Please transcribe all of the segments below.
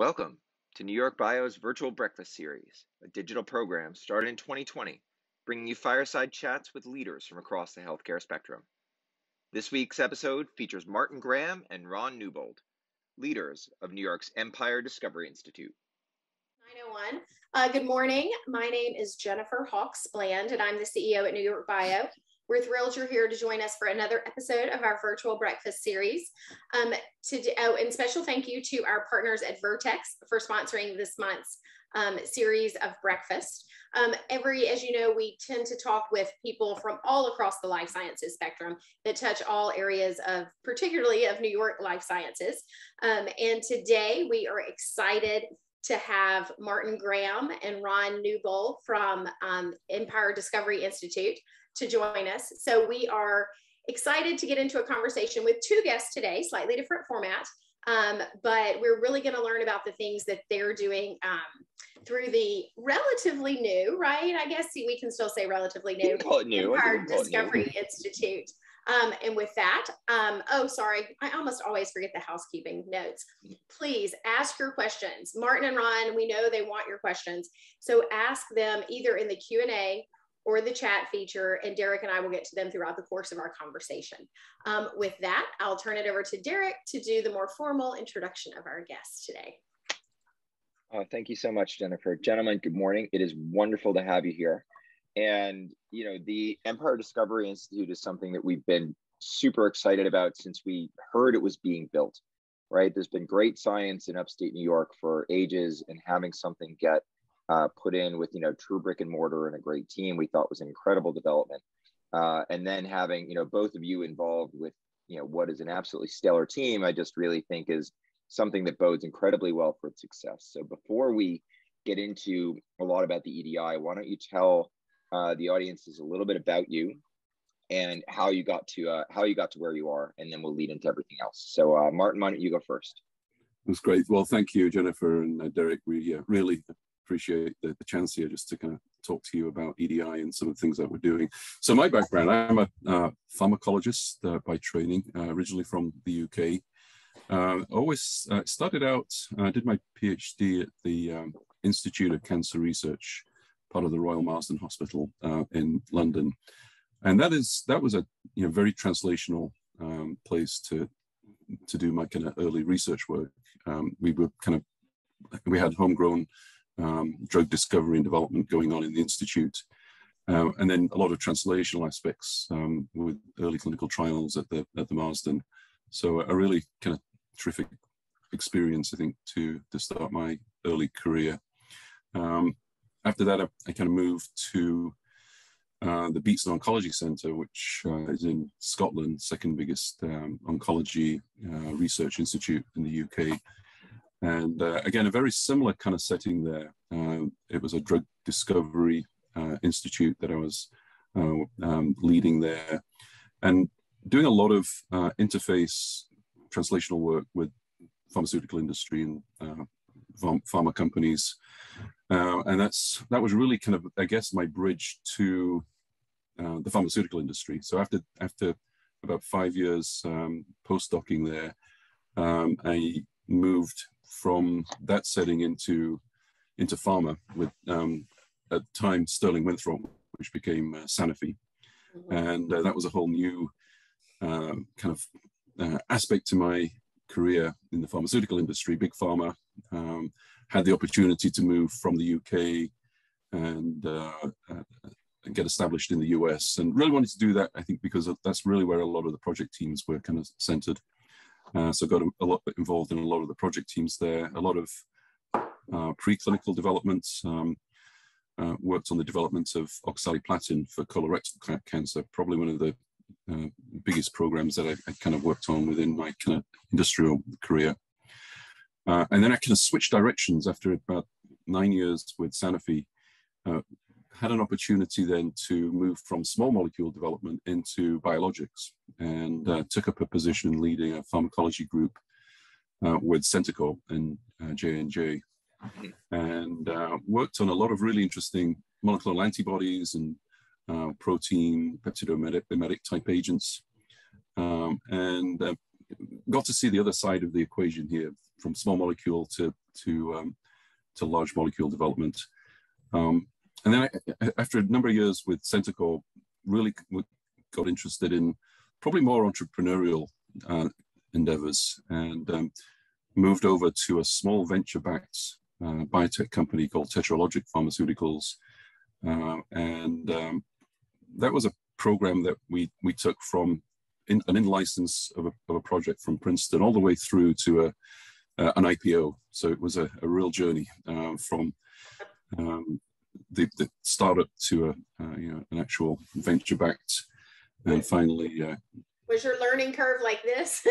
Welcome to NewYorkBIOs Virtual Breakfast Series, a digital program started in 2020, bringing you fireside chats with leaders from across the healthcare spectrum. This week's episode features Martin Graham and Ron Newbold, leaders of New York's Empire Discovery Institute. 901. Good morning. My name is Jennifer Hawks Bland, and I'm the CEO at NewYorkBIO. We're thrilled you're here to join us for another episode of our Virtual Breakfast Series. And special thank you to our partners at Vertex for sponsoring this month's series of breakfast. As you know, we tend to talk with people from all across the life sciences spectrum that touch all areas particularly of New York life sciences. And today we are excited to have Martin Graham and Ron Newbold from Empire Discovery Institute to join us. So we are excited to get into a conversation with two guests today, slightly different format, but we're really going to learn about the things that they're doing through the relatively new, right? I guess we can still say relatively new, Empire Discovery Institute. And with that, sorry, I almost always forget the housekeeping notes. Please ask your questions. Martin and Ron, we know they want your questions. So ask them either in the Q&A or the chat feature, and Derek and I will get to them throughout the course of our conversation. With that, I'll turn it over to Derek to do the more formal introduction of our guests today. Thank you so much, Jennifer. Gentlemen, good morning. It is wonderful to have you here. And, you know, the Empire Discovery Institute is something that we've been super excited about since we heard it was being built, right? There's been great science in upstate New York for ages, and having something get put in with, true brick and mortar and a great team, we thought was an incredible development. And then having, both of you involved with, what is an absolutely stellar team, I just really think is something that bodes incredibly well for its success. So before we get into a lot about the EDI, why don't you tell the audiences a little bit about you and how you got to where you are, and then we'll lead into everything else. So Martin, why don't you go first? That's great. Well, thank you, Jennifer and Derek. We really appreciate the chance here just to kind of talk to you about EDI and some of the things that we're doing. So my background, I'm a pharmacologist by training, originally from the UK. Always started out, I did my PhD at the Institute of Cancer Research, part of the Royal Marsden Hospital in London. And that was a very translational place to do my kind of early research work. We had homegrown drug discovery and development going on in the Institute. And then a lot of translational aspects with early clinical trials at the Marsden. So a really kind of terrific experience, I think, to start my early career. After that, I kind of moved to the Beatson Oncology Centre, which is in Scotland, second biggest oncology research institute in the UK. And again, a very similar kind of setting there. It was a drug discovery institute that I was leading there, and doing a lot of interface translational work with pharmaceutical industry and pharma companies. And that was really kind of, I guess, my bridge to the pharmaceutical industry. So after about 5 years postdocing there, I moved from that setting into pharma with, at the time, Sterling Winthrop, which became Sanofi. Mm-hmm. And that was a whole new kind of aspect to my career in the pharmaceutical industry. Big pharma. Had the opportunity to move from the UK and get established in the US, and really wanted to do that, I think, because that's really where a lot of the project teams were kind of centered. So got a lot involved in a lot of the project teams there, a lot of preclinical developments, worked on the development of oxaliplatin for colorectal cancer, probably one of the biggest programs that I kind of worked on within my kind of industrial career. And then I kind of switched directions after about 9 years with Sanofi. Had an opportunity then to move from small molecule development into biologics, and took up a position leading a pharmacology group with Centocor and J&J, and worked on a lot of really interesting monoclonal antibodies and protein peptidomimetic type agents, and got to see the other side of the equation here from small molecule to large molecule development. And then after a number of years with Centocor, really got interested in probably more entrepreneurial endeavors, and moved over to a small venture-backed biotech company called Tetralogic Pharmaceuticals. That was a program that we took from an in-license of a project from Princeton all the way through to an IPO. So it was a real journey from the startup to an actual venture-backed, and finally. Was your learning curve like this,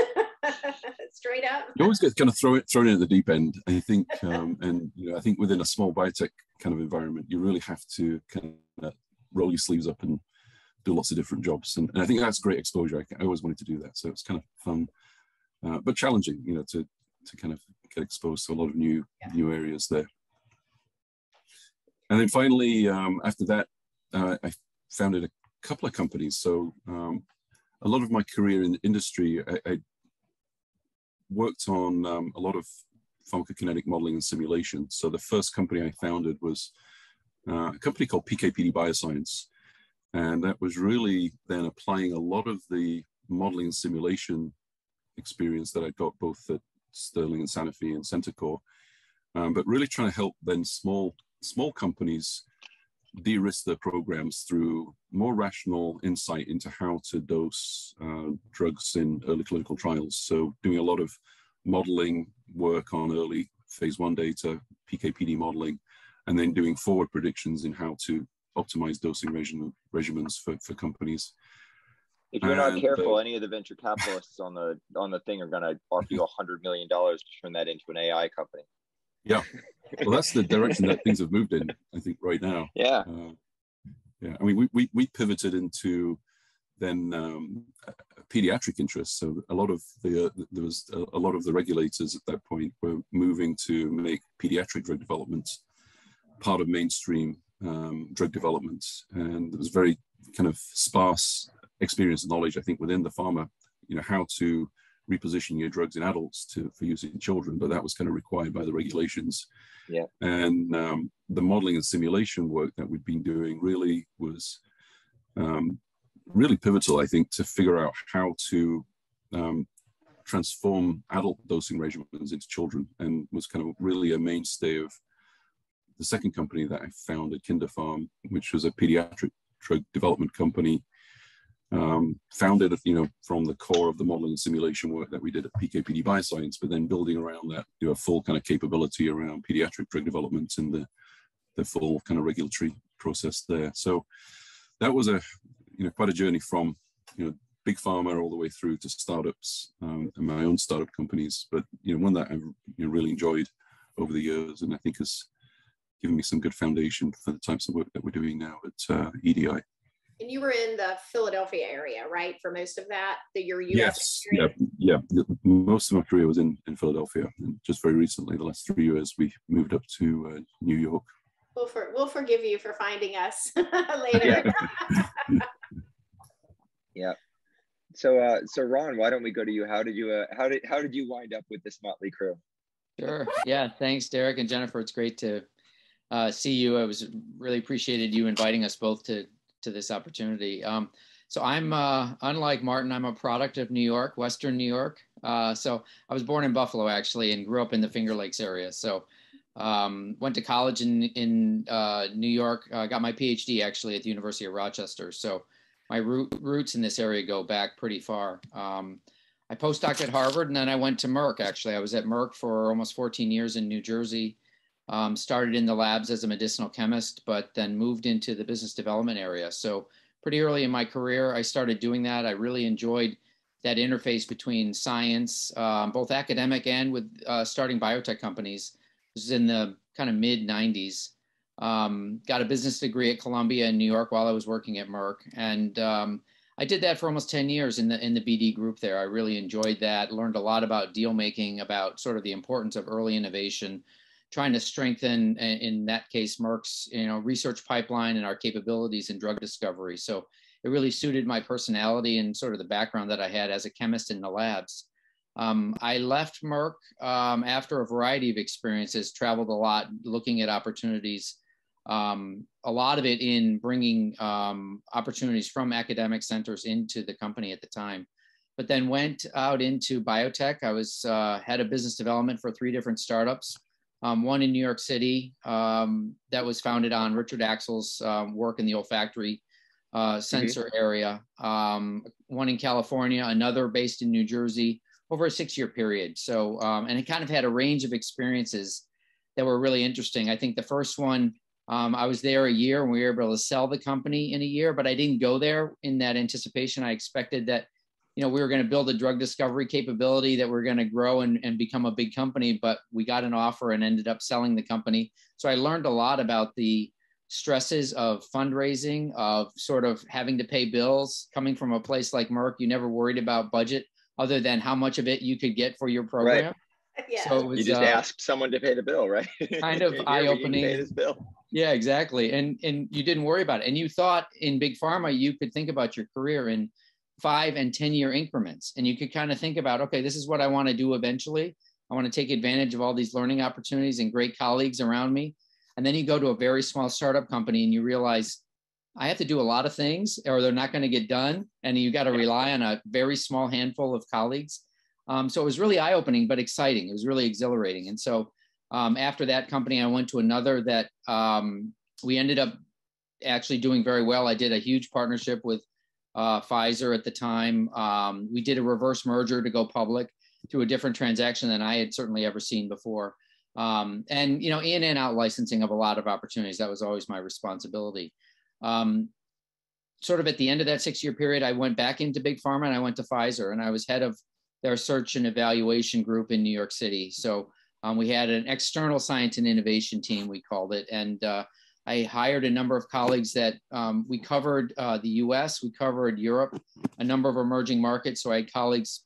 straight up? You always get kind of thrown in at the deep end, I think, and I think within a small biotech kind of environment, you really have to kind of roll your sleeves up and do lots of different jobs, and I think that's great exposure. I always wanted to do that, so it's kind of fun, but challenging, to kind of get exposed to a lot of new areas there. And then finally, after that, I founded a couple of companies. So a lot of my career in the industry, I worked on a lot of pharmacokinetic modeling and simulation. So the first company I founded was a company called PKPD Bioscience. And that was really then applying a lot of the modeling and simulation experience that I got both at Sterling and Sanofi and Centocor, but really trying to help then small companies de-risk their programs through more rational insight into how to dose drugs in early clinical trials. So doing a lot of modeling work on early phase 1 data, PKPD modeling, and then doing forward predictions in how to optimize dosing regimens for companies. If you're not careful, any of the venture capitalists on the thing are going to offer you $100 million to turn that into an AI company. Yeah, well, that's the direction that things have moved in, I think, right now. Yeah. Yeah, I mean, we pivoted into then pediatric interests. So a lot of there was a lot of the regulators at that point were moving to make pediatric drug development part of mainstream drug development, and there was very kind of sparse experience and knowledge, I think, within the pharma, how to reposition your drugs in adults for use in children, but that was kind of required by the regulations. Yeah. And the modeling and simulation work that we've been doing really was really pivotal, I think, to figure out how to transform adult dosing regimens into children, and was kind of really a mainstay of the second company that I founded, KinderPharm, which was a pediatric drug development company, founded, from the core of the modeling and simulation work that we did at PKPD Bioscience, but then building around that, a full kind of capability around pediatric drug development and the full kind of regulatory process there. So that was quite a journey from, big pharma all the way through to startups and my own startup companies, but, one that I've really enjoyed over the years, and I think has given me some good foundation for the types of work that we're doing now at EDI. And you were in the Philadelphia area, right, for most of that? Your US Yes, experience? yeah. Most of my career was in Philadelphia, and just very recently, the last 3 years, we moved up to New York. We'll forgive you for finding us later. Yeah. So Ron, why don't we go to you? How did you wind up with this motley crew? Sure. Yeah. Thanks, Derek and Jennifer. It's great to see you. I was really appreciated you inviting us both to this opportunity. So I'm, unlike Martin, I'm a product of New York, Western New York. So I was born in Buffalo, actually, and grew up in the Finger Lakes area. So went to college in New York, got my PhD actually at the University of Rochester. So my roots in this area go back pretty far. I postdoc at Harvard, and then I went to Merck, actually. I was at Merck for almost 14 years in New Jersey. Started in the labs as a medicinal chemist, but then moved into the business development area. So pretty early in my career, I started doing that. I really enjoyed that interface between science, both academic and with starting biotech companies. This is in the kind of mid 90s. Got a business degree at Columbia in New York while I was working at Merck. And I did that for almost 10 years in the BD group there. I really enjoyed that, learned a lot about deal making, about sort of the importance of early innovation, trying to strengthen, in that case, Merck's research pipeline and our capabilities in drug discovery. So it really suited my personality and sort of the background that I had as a chemist in the labs. I left Merck after a variety of experiences, traveled a lot, looking at opportunities, a lot of it in bringing opportunities from academic centers into the company at the time, but then went out into biotech. I was head of business development for 3 different startups. One in New York City that was founded on Richard Axel's work in the olfactory sensor area. One in California, another based in New Jersey, over a 6-year period. So, and it kind of had a range of experiences that were really interesting. I think the first one, I was there a year and we were able to sell the company in a year, but I didn't go there in that anticipation. I expected that, we were going to build a drug discovery capability, that we're going to grow and become a big company, but we got an offer and ended up selling the company. So I learned a lot about the stresses of fundraising, of sort of having to pay bills. Coming from a place like Merck, you never worried about budget other than how much of it you could get for your program. Right. Yeah. So it was, you just asked someone to pay the bill, right? Kind of eye-opening. Pay this bill. Yeah, exactly. And you didn't worry about it. And you thought in big pharma, you could think about your career in 5 and 10-year increments. And you could kind of think about, okay, this is what I want to do eventually. I want to take advantage of all these learning opportunities and great colleagues around me. And then you go to a very small startup company and you realize I have to do a lot of things or they're not going to get done. And you got to rely on a very small handful of colleagues. So it was really eye-opening, but exciting. It was really exhilarating. And so after that company, I went to another that we ended up actually doing very well. I did a huge partnership with Pfizer at the time. We did a reverse merger to go public through a different transaction than I had certainly ever seen before. And, in and out licensing of a lot of opportunities. That was always my responsibility. Sort of at the end of that 6-year period, I went back into big pharma and I went to Pfizer, and I was head of their search and evaluation group in New York City. So we had an external science and innovation team, we called it. And I hired a number of colleagues that we covered the US, we covered Europe, a number of emerging markets. So I had colleagues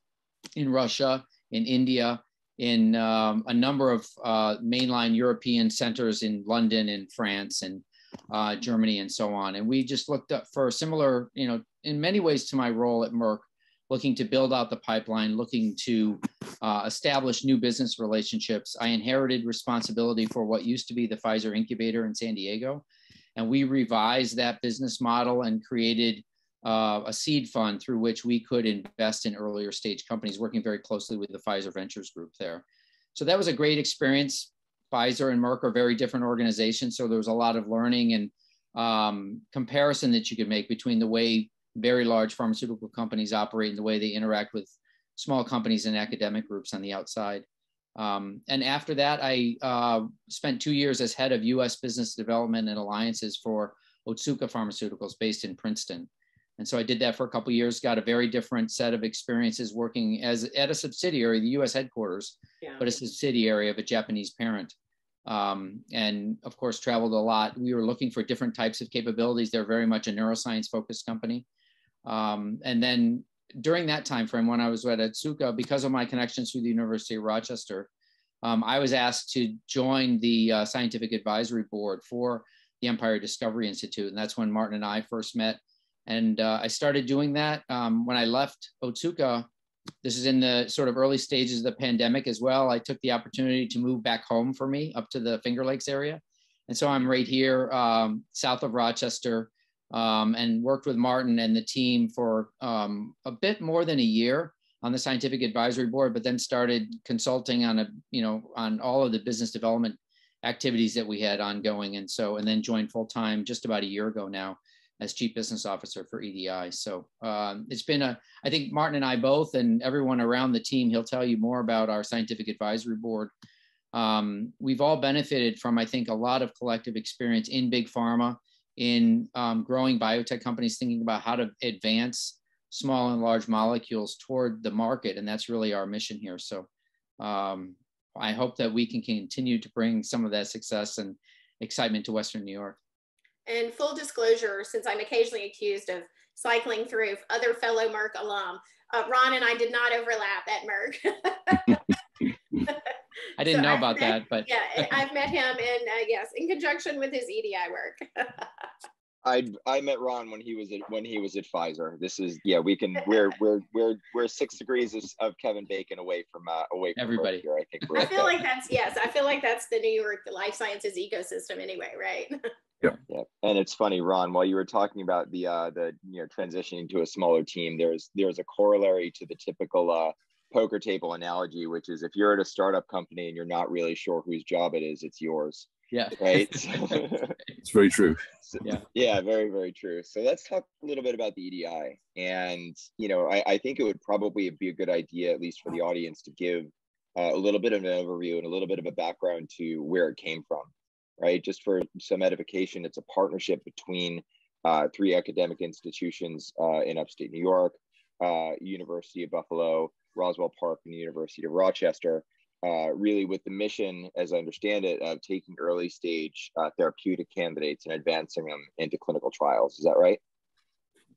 in Russia, in India, in a number of mainline European centers in London and France and Germany and so on. And we just looked up for similar, in many ways to my role at Merck, looking to build out the pipeline, looking to establish new business relationships. I inherited responsibility for what used to be the Pfizer incubator in San Diego. And we revised that business model and created a seed fund through which we could invest in earlier stage companies, working very closely with the Pfizer Ventures group there. So that was a great experience. Pfizer and Merck are very different organizations. So there was a lot of learning and comparison that you could make between the way very large pharmaceutical companies operate and the way they interact with small companies and academic groups on the outside. And after that, I spent 2 years as head of US business development and alliances for Otsuka Pharmaceuticals based in Princeton. And so I did that for a couple of years, got a very different set of experiences working at a subsidiary, the US headquarters, but a subsidiary of a Japanese parent. And of course, traveled a lot. We were looking for different types of capabilities. They're very much a neuroscience focused company. And then during that time frame, when I was at Otsuka, because of my connections through the University of Rochester, I was asked to join the scientific advisory board for the Empire Discovery Institute. And that's when Martin and I first met. And I started doing that when I left Otsuka. This is in the sort of early stages of the pandemic as well. I took the opportunity to move back home for me up to the Finger Lakes area. And so I'm right here south of Rochester, and worked with Martin and the team for a bit more than a year on the scientific advisory board, but then started consulting on on all of the business development activities that we had ongoing. And then joined full-time just about a year ago now as Chief Business Officer for EDI. So it's been I think Martin and I both, and everyone around the team, he'll tell you more about our scientific advisory board. We've all benefited from, I think, a lot of collective experience in big pharma, in growing biotech companies, thinking about how to advance small and large molecules toward the market. And that's really our mission here. So I hope that we can continue to bring some of that success and excitement to Western New York. And full disclosure, since I'm occasionally accused of cycling through other fellow Merck alum, Ron and I did not overlap at Merck. I didn't know about that, but yeah, I've met him in conjunction with his EDI work. I met Ron when he was at Pfizer. This is, yeah, we're 6 degrees of Kevin Bacon away from everybody here. I think I feel like that's the New York life sciences ecosystem anyway, right? Yeah, and it's funny, Ron, while you were talking about the transitioning to a smaller team, there's a corollary to the typical poker table analogy, which is if you're at a startup company and you're not really sure whose job it is, it's yours. Yeah. Right. It's very true. Yeah, very, very true. So let's talk a little bit about the EDI. And, I think it would probably be a good idea, at least for the audience, to give a little bit of an overview and a little bit of a background to where it came from, right? Just for some edification, it's a partnership between 3 academic institutions in upstate New York, University of Buffalo, Roswell Park, and the University of Rochester. Really with the mission, as I understand it, of taking early stage therapeutic candidates and advancing them into clinical trials. Is that right?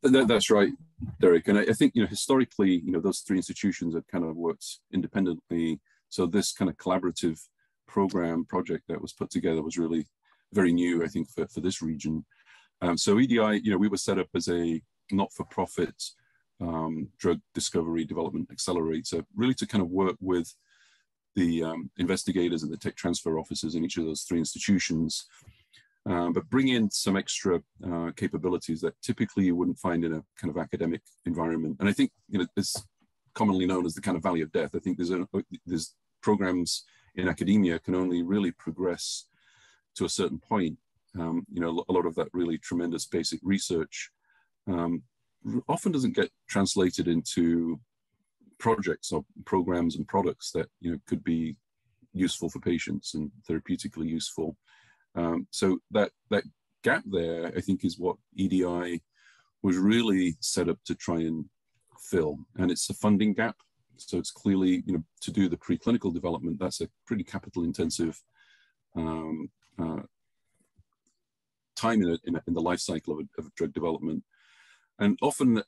That's right, Derek. And I think, historically, those 3 institutions have kind of worked independently. So this kind of collaborative project that was put together was really very new, I think, for this region. So EDI, we were set up as a not-for-profit drug discovery development accelerator, really to kind of work with the investigators and the tech transfer officers in each of those 3 institutions, but bring in some extra capabilities that typically you wouldn't find in a kind of academic environment. And I think, it's commonly known as the kind of valley of death. I think there's programs in academia can only really progress to a certain point. A lot of that really tremendous basic research often doesn't get translated into projects or programs and products that could be useful for patients and therapeutically useful. So that gap there, I think, is what EDI was really set up to try and fill. And it's a funding gap. So it's clearly, to do the preclinical development, that's a pretty capital intensive time in the life cycle of drug development. And often,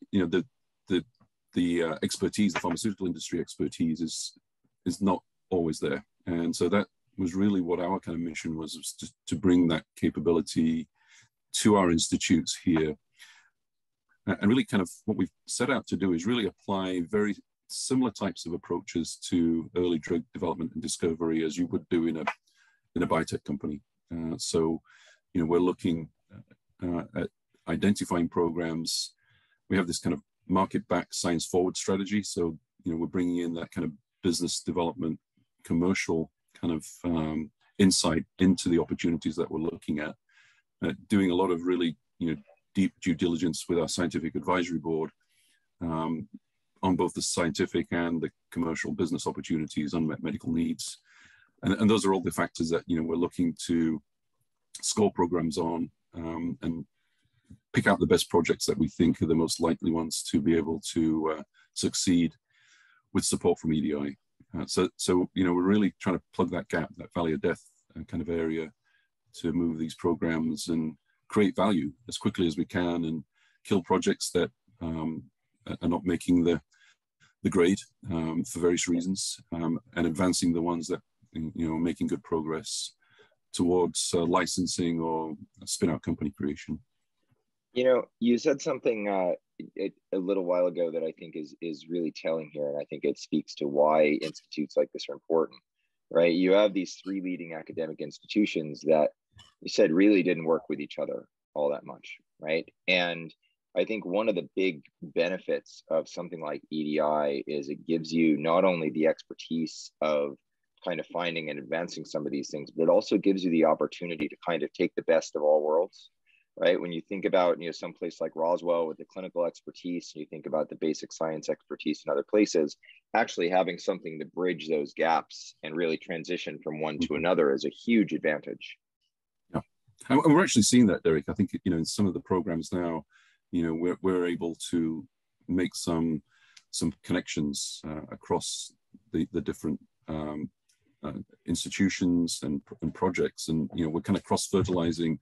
the expertise, the pharmaceutical industry expertise is not always there. And so that was really what our kind of mission was to bring that capability to our institutes here. And really kind of what we've set out to do is really apply very similar types of approaches to early drug development and discovery as you would do in a biotech company. So, we're looking at identifying programs. We have this kind of market-backed science-forward strategy. So, we're bringing in that kind of business development, commercial kind of insight into the opportunities that we're looking at, doing a lot of really, deep due diligence with our scientific advisory board on both the scientific and the commercial business opportunities, unmet medical needs. And those are all the factors that, we're looking to score programs on and pick out the best projects that we think are the most likely ones to be able to succeed with support from EDI. So we're really trying to plug that gap, that valley of death kind of area, to move these programs and create value as quickly as we can and kill projects that are not making the grade for various reasons, and advancing the ones that are making good progress towards licensing or spin-out company creation. You said something a little while ago that I think is really telling here, and I think it speaks to why institutes like this are important, right? You have these 3 leading academic institutions that you said really didn't work with each other all that much, right? And I think one of the big benefits of something like EDI is it gives you not only the expertise of kind of finding and advancing some of these things, but it also gives you the opportunity to kind of take the best of all worlds, right? When you think about, some place like Roswell with the clinical expertise, and you think about the basic science expertise in other places, actually having something to bridge those gaps and really transition from one to another is a huge advantage. Yeah, and we're actually seeing that, Derek. I think, in some of the programs now, we're able to make some connections across the different institutions and projects, and we're kind of cross-fertilizing.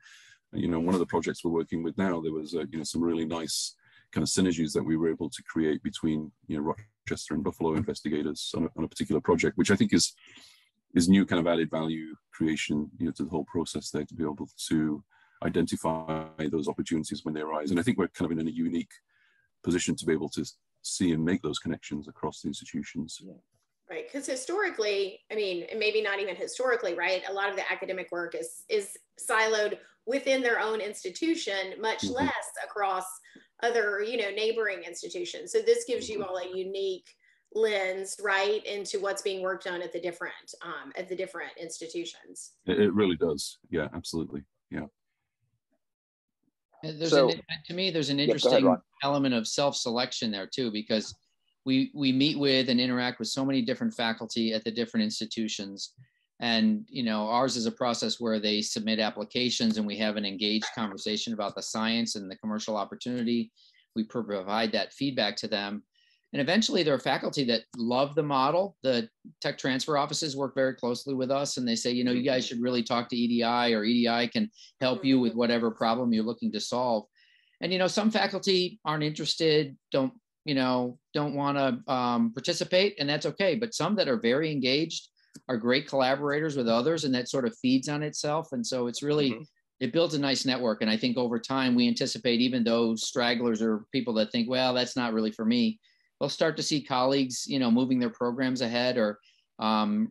One of the projects we're working with now, there was some really nice kind of synergies that we were able to create between Rochester and Buffalo investigators on a particular project, which I think is new kind of added value creation to the whole process there, to be able to identify those opportunities when they arise. And I think we're kind of in a unique position to be able to see and make those connections across the institutions. Right, because historically, I mean, and maybe not even historically, right? A lot of the academic work is siloed within their own institution, much less across other, you know, neighboring institutions. So this gives you all a unique lens, right, into what's being worked on at the different institutions. It really does. Yeah, absolutely. Yeah. To me, there's an interesting element of self-selection there too, because we meet with and interact with so many different faculty at the different institutions. And, you know, ours is a process where they submit applications and we have an engaged conversation about the science and the commercial opportunity. We provide that feedback to them. And eventually there are faculty that love the model. The tech transfer offices work very closely with us and they say, you know, you guys should really talk to EDI, or EDI can help you with whatever problem you're looking to solve. And, you know, some faculty aren't interested, don't want to participate, and that's okay. But some that are very engaged are great collaborators with others, and that sort of feeds on itself. And so it's really, it builds a nice network. And I think over time, we anticipate even those stragglers or people that think, well, that's not really for me, they'll start to see colleagues, you know, moving their programs ahead or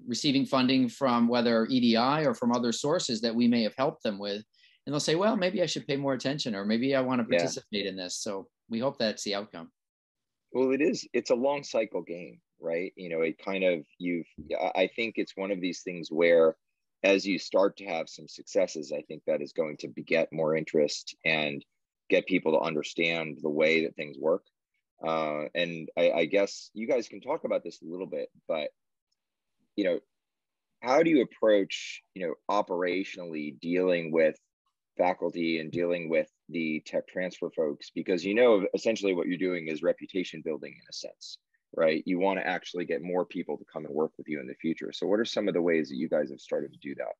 receiving funding from whether EDI or from other sources that we may have helped them with. And they'll say, well, maybe I should pay more attention, or maybe I want to participate in this. So we hope that's the outcome. Well, it's a long cycle game, right? You know, it kind of, I think it's one of these things where as you start to have some successes, I think that is going to beget more interest and get people to understand the way that things work. And I guess you guys can talk about this a little bit, but, you know, how do you approach, you know, operationally dealing with faculty and dealing with the tech transfer folks? Because, you know, essentially what you're doing is reputation building in a sense, right? You want to actually get more people to come and work with you in the future. So what are some of the ways that you guys have started to do that?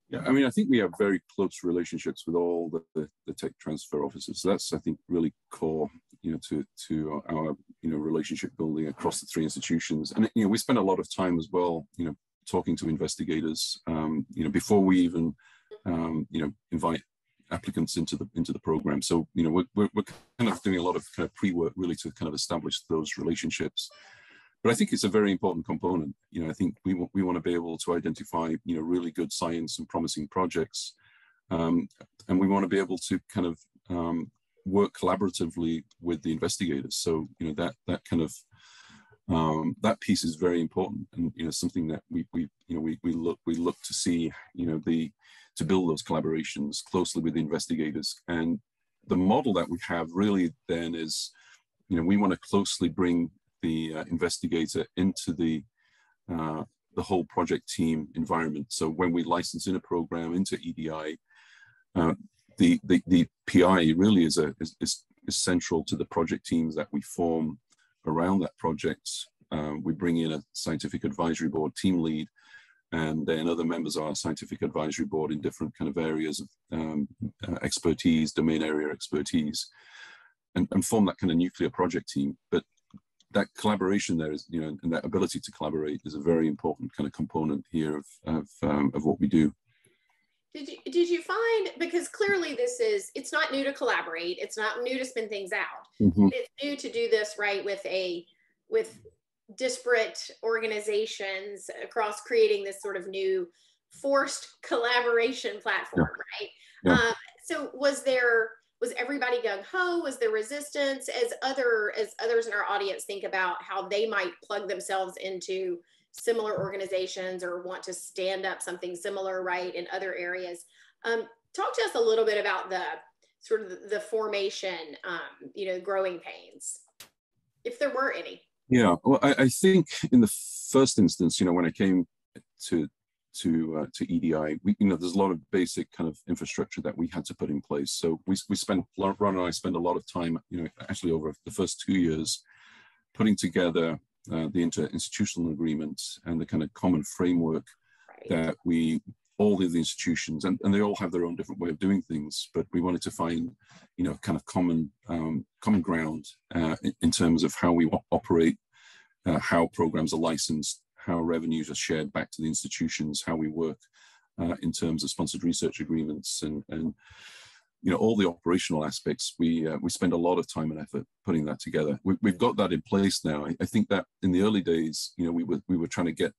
Yeah, I mean, I think we have very close relationships with all the tech transfer officers. So that's, I think, really core, you know, to our, you know, relationship building across the three institutions. And, you know, we spend a lot of time as well, you know, talking to investigators, you know, before we even, you know, invite applicants into the program. So, you know, we're kind of doing a lot of kind of pre-work really to kind of establish those relationships. But I think it's a very important component. You know, I think we want to be able to identify, you know, really good science and promising projects. And we want to be able to kind of work collaboratively with the investigators. So, you know, that kind of, that piece is very important, and, you know, something that we look to see, you know, to build those collaborations closely with the investigators. And the model that we have really then is, you know, we want to closely bring the investigator into the whole project team environment. So when we license in a program into EDI, the PI really is central to the project teams that we form around that project. We bring in a scientific advisory board team lead, and then other members of our scientific advisory board in different kind of areas of expertise, domain area expertise, and form that kind of nuclear project team. But that collaboration there is, you know, and that ability to collaborate is a very important kind of component here of what we do. Did you find, because clearly it's not new to collaborate, it's not new to spin things out, it's new to do this, right, with disparate organizations across creating this sort of new forced collaboration platform, right? Yeah. So was everybody gung-ho? Was there resistance as others in our audience think about how they might plug themselves into similar organizations or want to stand up something similar, right, in other areas? Talk to us a little bit about the sort of the formation, you know, growing pains, if there were any. Yeah, well, I think in the first instance, you know, when I came to EDI, you know, there's a lot of basic kind of infrastructure that we had to put in place. So Ron and I spent a lot of time, you know, actually over the first 2 years, putting together the interinstitutional agreements and the kind of common framework that all of the institutions, and they all have their own different way of doing things, but we wanted to find, you know, kind of common ground in terms of how we operate, how programs are licensed, how revenues are shared back to the institutions, how we work in terms of sponsored research agreements and all the operational aspects. We spend a lot of time and effort putting that together. We've got that in place now. I think that in the early days, we were trying to get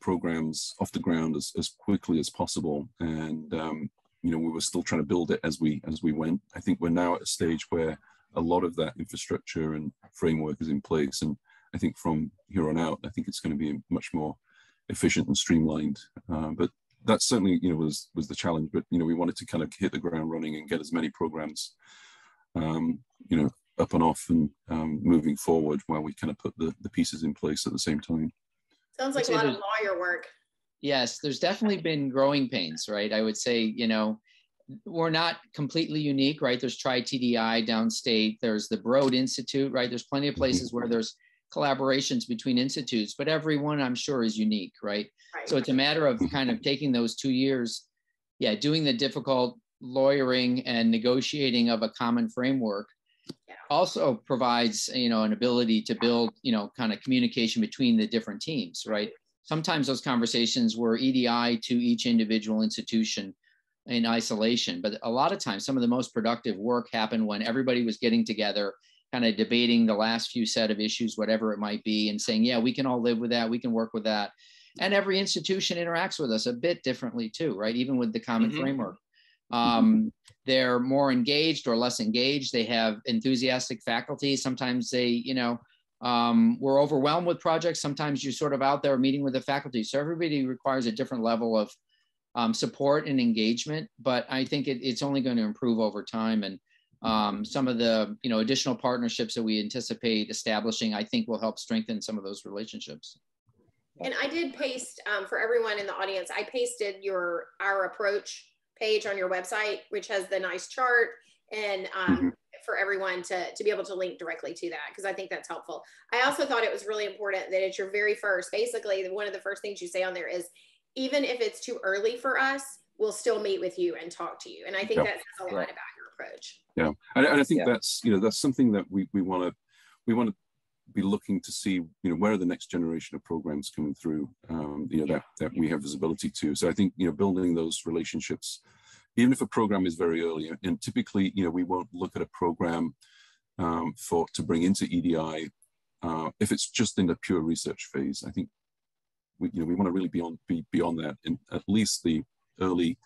programs off the ground as quickly as possible, and we were still trying to build it as we went. I think we're now at a stage where a lot of that infrastructure and framework is in place, and I think from here on out, I think it's going to be much more efficient and streamlined. But that certainly, was the challenge. But we wanted to kind of hit the ground running and get as many programs, up and off and moving forward while we kind of put the pieces in place at the same time. Sounds like a lot of lawyer work. Yes, there's definitely been growing pains, right? I would say, we're not completely unique, right? There's Tri-TDI downstate, there's the Broad Institute, right? There's plenty of places where there's collaborations between institutes, but everyone I'm sure is unique, right? So it's a matter of kind of taking those 2 years, doing the difficult lawyering and negotiating of a common framework. Also provides, an ability to build, kind of communication between the different teams, right? Sometimes those conversations were EDI to each individual institution in isolation, but a lot of times some of the most productive work happened when everybody was getting together, kind of debating the last few set of issues, whatever it might be, and saying, we can all live with that, we can work with that. And every institution interacts with us a bit differently too, right? Even with the common framework. They're more engaged or less engaged. They have enthusiastic faculty. Sometimes they, we're overwhelmed with projects. Sometimes you're sort of out there meeting with the faculty. So everybody requires a different level of support and engagement, but I think it's only going to improve over time. And some of the, additional partnerships that we anticipate establishing, I think will help strengthen some of those relationships. And I did paste, for everyone in the audience, I pasted our approach page on your website, which has the nice chart, and for everyone to be able to link directly to that, because I think that's helpful. I also thought it was really important that it's your very first, basically one of the first things you say on there is, even if it's too early for us, we'll still meet with you and talk to you. And I think that says a lot about your approach. Yeah, and I think that's, that's something that we want to be looking to see, where are the next generation of programs coming through, that we have visibility to. So I think, building those relationships, even if a program is very early, and typically, we won't look at a program to bring into EDI if it's just in the pure research phase. I think we want to really be beyond that, in at least the early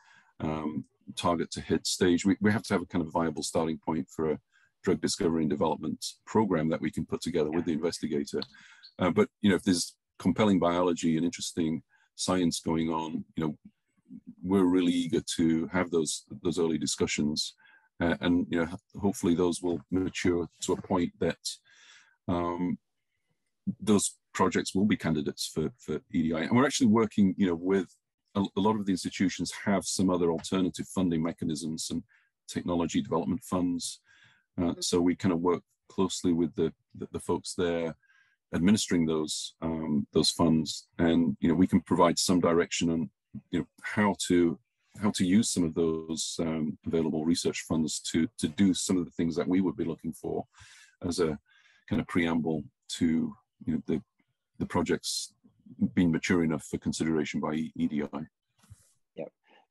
target to hit stage. We have to have a kind of viable starting point for a drug discovery and development program that we can put together with the investigator. But if there's compelling biology and interesting science going on, we're really eager to have those early discussions, and hopefully those will mature to a point that those projects will be candidates for EDI. And we're actually working, with a lot of the institutions have some other alternative funding mechanisms and technology development funds. So we kind of work closely with the folks there administering those funds, and we can provide some direction on how to use some of those available research funds to do some of the things that we would be looking for as a kind of preamble to the projects being mature enough for consideration by EDI.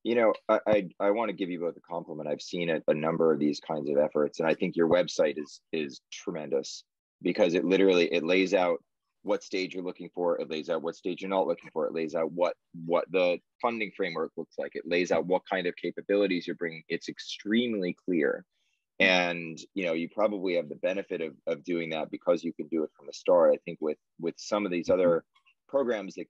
Yeah. I want to give you both a compliment. I've seen a number of these kinds of efforts, and I think your website is tremendous, because it lays out what stage you're looking for. It lays out what stage you're not looking for. It lays out what the funding framework looks like. It lays out what kind of capabilities you're bringing. It's extremely clear. And, you probably have the benefit of doing that because you can do it from the start. I think with some of these other programs that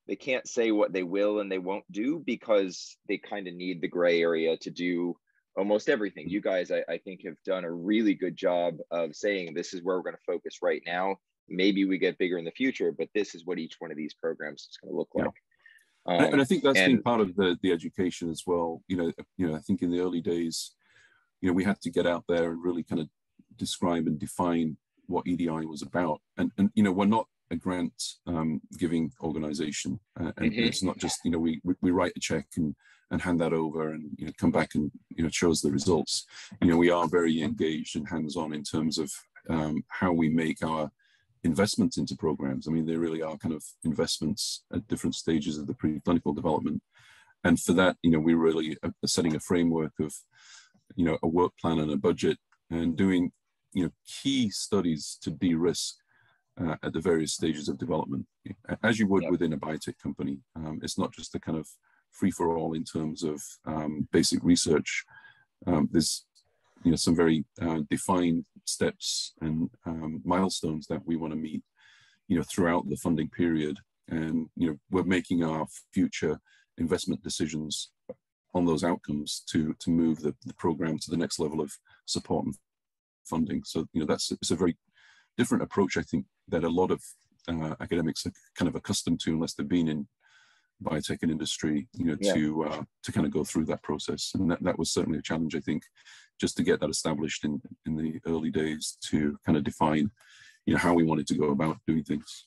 they can't say what they will and they won't do, because they kind of need the gray area to do almost everything. You guys, I think, have done a really good job of saying, this is where we're going to focus right now. Maybe we get bigger in the future, but this is what each one of these programs is going to look like. And I think that's been part of the education as well. I think in the early days, we had to get out there and really kind of describe and define what EDI was about. And we're not a grant giving organization, and it's not just we write a check and hand that over and come back and show us the results. We are very engaged and hands-on in terms of how we make our investments into programs. I mean, they really are kind of investments at different stages of the preclinical development. And for that, we really are setting a framework of, a work plan and a budget, and doing, key studies to de-risk at the various stages of development, as you would within a biotech company. It's not just a kind of free-for-all in terms of basic research. There's some very defined steps and milestones that we want to meet, throughout the funding period. And, we're making our future investment decisions on those outcomes to move the program to the next level of support and funding. So, it's a very different approach, I think, that a lot of academics are kind of accustomed to, unless they've been in biotech and industry, to kind of go through that process. And that was certainly a challenge, I think, just to get that established in the early days, to kind of define, how we wanted to go about doing things.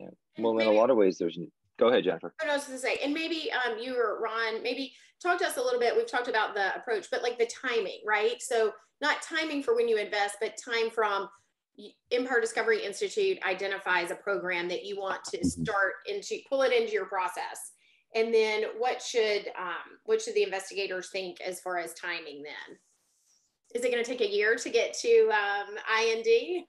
Yeah. Well, in a lot of ways, go ahead, Jennifer. I was going to say, and maybe you or Ron, maybe talk to us a little bit. We've talked about the approach, but like the timing, right? So not timing for when you invest, but time from Empire Discovery Institute identifies a program that you want to start pull it into your process. And then what should the investigators think as far as timing then? Is it going to take a year to get to IND?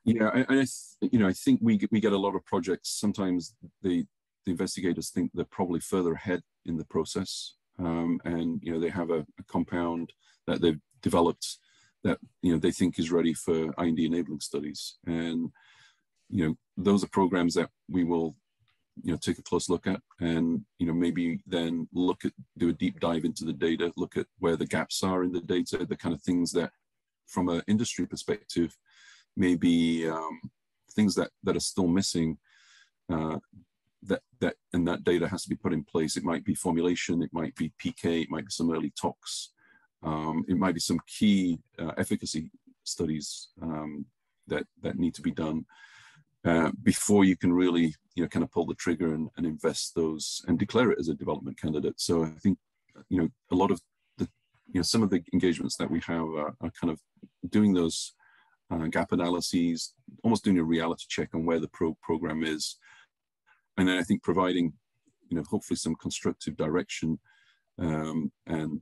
Yeah, I think we get a lot of projects. Sometimes the investigators think they're probably further ahead in the process, and they have a compound that they've developed that they think is ready for IND enabling studies, and those are programs that we will take a close look at, and maybe then do a deep dive into the data, look at where the gaps are in the data, the kind of things that from an industry perspective maybe things that are still missing, that data has to be put in place. It might be formulation, it might be PK, it might be some early tox, it might be some key efficacy studies that need to be done before you can really kind of pull the trigger and invest those and declare it as a development candidate. So I think a lot of the some of the engagements that we have are kind of doing those gap analyses, almost doing a reality check on where the program is, and then I think providing hopefully some constructive direction and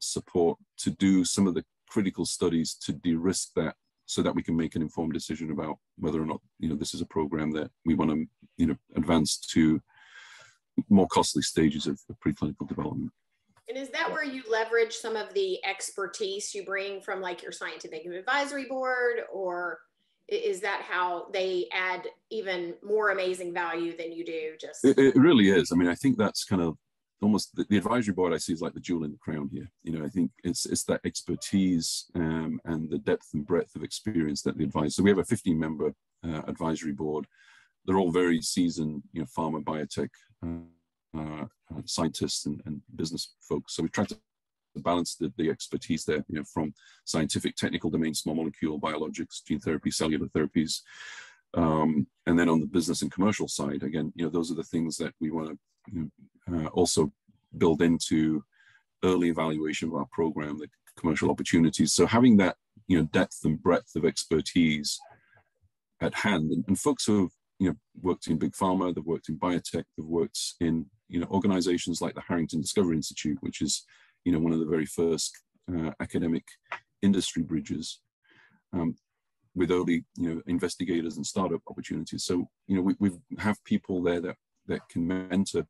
support to do some of the critical studies to de-risk that, so that we can make an informed decision about whether or not this is a program that we want to advance to more costly stages of preclinical development. And is that where you leverage some of the expertise you bring from like your scientific advisory board, or is that how they add even more amazing value than you do? It really is. I mean, I think that's kind of almost the advisory board I see is like the jewel in the crown here. I think it's that expertise and the depth and breadth of experience that they advise. So we have a 15-member advisory board. They're all very seasoned, pharma, biotech, scientists and business folks. So we try to balance the expertise there, from scientific, technical domain, small molecule, biologics, gene therapy, cellular therapies. And then on the business and commercial side, again, those are the things that we want to also build into early evaluation of our program, the commercial opportunities. So having that, depth and breadth of expertise at hand, and folks who have, worked in big pharma, they've worked in biotech, they've worked in, organizations like the Harrington Discovery Institute, which is, one of the very first academic industry bridges with early, investigators and startup opportunities. So, we have people there that can mentor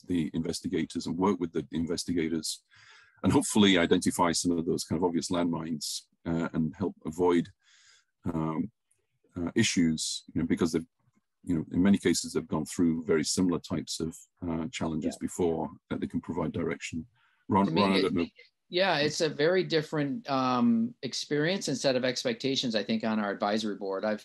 the investigators and work with the investigators, and hopefully identify some of those kind of obvious landmines and help avoid issues, because they've, in many cases, they've gone through very similar types of challenges before, that they can provide direction. Ron, I don't know. Yeah, it's a very different experience and set of expectations, I think, on our advisory board. I've,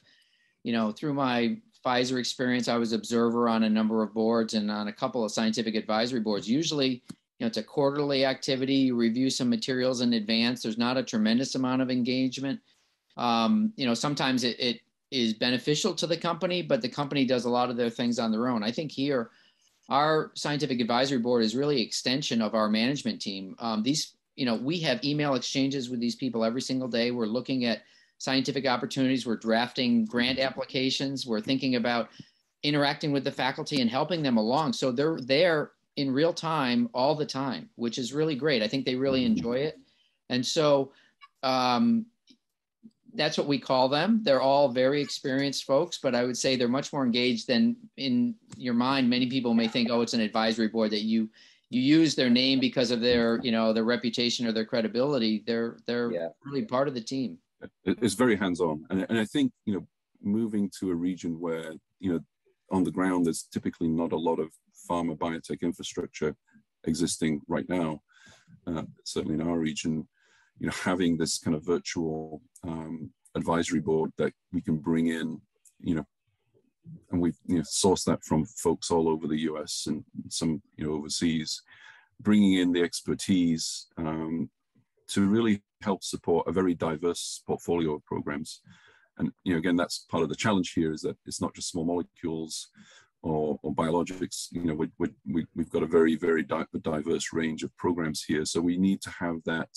through my Pfizer experience, I was observer on a number of boards and on a couple of scientific advisory boards. Usually, it's a quarterly activity. You review some materials in advance. There's not a tremendous amount of engagement. Sometimes it is beneficial to the company, but the company does a lot of their things on their own. I think here, our scientific advisory board is really an extension of our management team. We have email exchanges with these people every single day. We're looking at scientific opportunities. We're drafting grant applications. We're thinking about interacting with the faculty and helping them along. So they're there in real time all the time, which is really great. I think they really enjoy it. And so that's what we call them. They're all very experienced folks, but I would say they're much more engaged than in your mind. Many people may think, oh, it's an advisory board that you use their name because of their, their reputation or their credibility. They're really part of the team. It's very hands-on. And I think, moving to a region where, on the ground, there's typically not a lot of pharma biotech infrastructure existing right now, certainly in our region, having this kind of virtual advisory board that we can bring in, and we've sourced that from folks all over the US and some overseas, bringing in the expertise to really help support a very diverse portfolio of programs. And again, that's part of the challenge here, is that it's not just small molecules or biologics. We've got a very, very diverse range of programs here. So we need to have that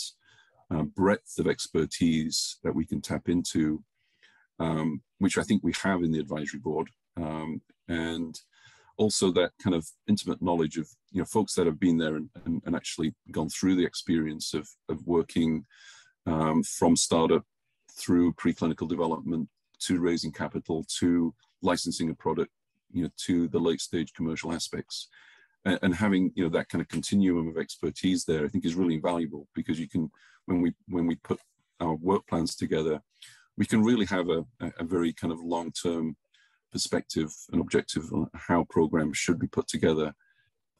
breadth of expertise that we can tap into, which I think we have in the advisory board, and also that kind of intimate knowledge of folks that have been there and actually gone through the experience of working from startup through preclinical development to raising capital to licensing a product, to the late stage commercial aspects, and having that kind of continuum of expertise there, I think is really valuable, because you can, when we put our work plans together, we can really have a very kind of long-term perspective and objective on how programs should be put together,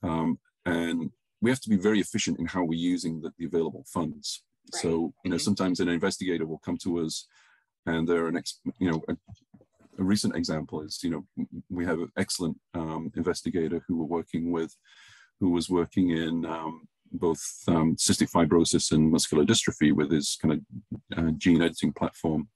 and we have to be very efficient in how we're using the available funds. Right. So sometimes an investigator will come to us, and they're a recent example is, we have an excellent investigator who was working in both cystic fibrosis and muscular dystrophy with his kind of gene editing platform.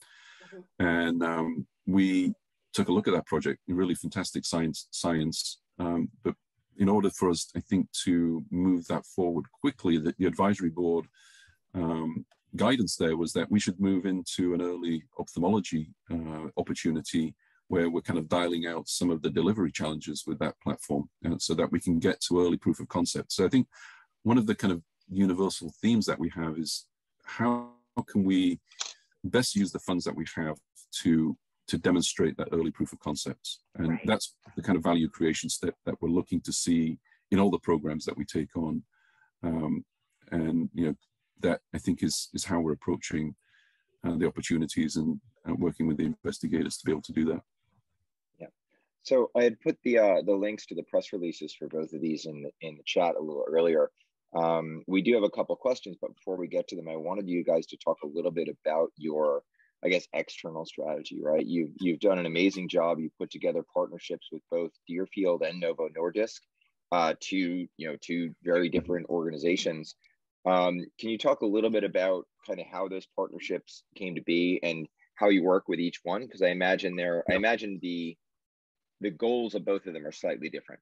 And we took a look at that project, really fantastic science. But in order for us, I think, to move that forward quickly, the advisory board guidance there was that we should move into an early ophthalmology opportunity where we're kind of dialing out some of the delivery challenges with that platform, so that we can get to early proof of concept. So I think one of the kind of universal themes that we have is how can we best use the funds that we have to demonstrate that early proof of concepts. And right. That's the kind of value creation step that we're looking to see in all the programs that we take on. And that I think is how we're approaching the opportunities and working with the investigators to be able to do that. Yeah. So I had put the links to the press releases for both of these in the chat a little earlier. We do have a couple of questions, but before we get to them, I wanted you guys to talk a little bit about your, I guess, external strategy, right? You've done an amazing job. You've put together partnerships with both Deerfield and Novo Nordisk, two very different organizations. Can you talk a little bit about kind of how those partnerships came to be and how you work with each one? Because I imagine the goals of both of them are slightly different.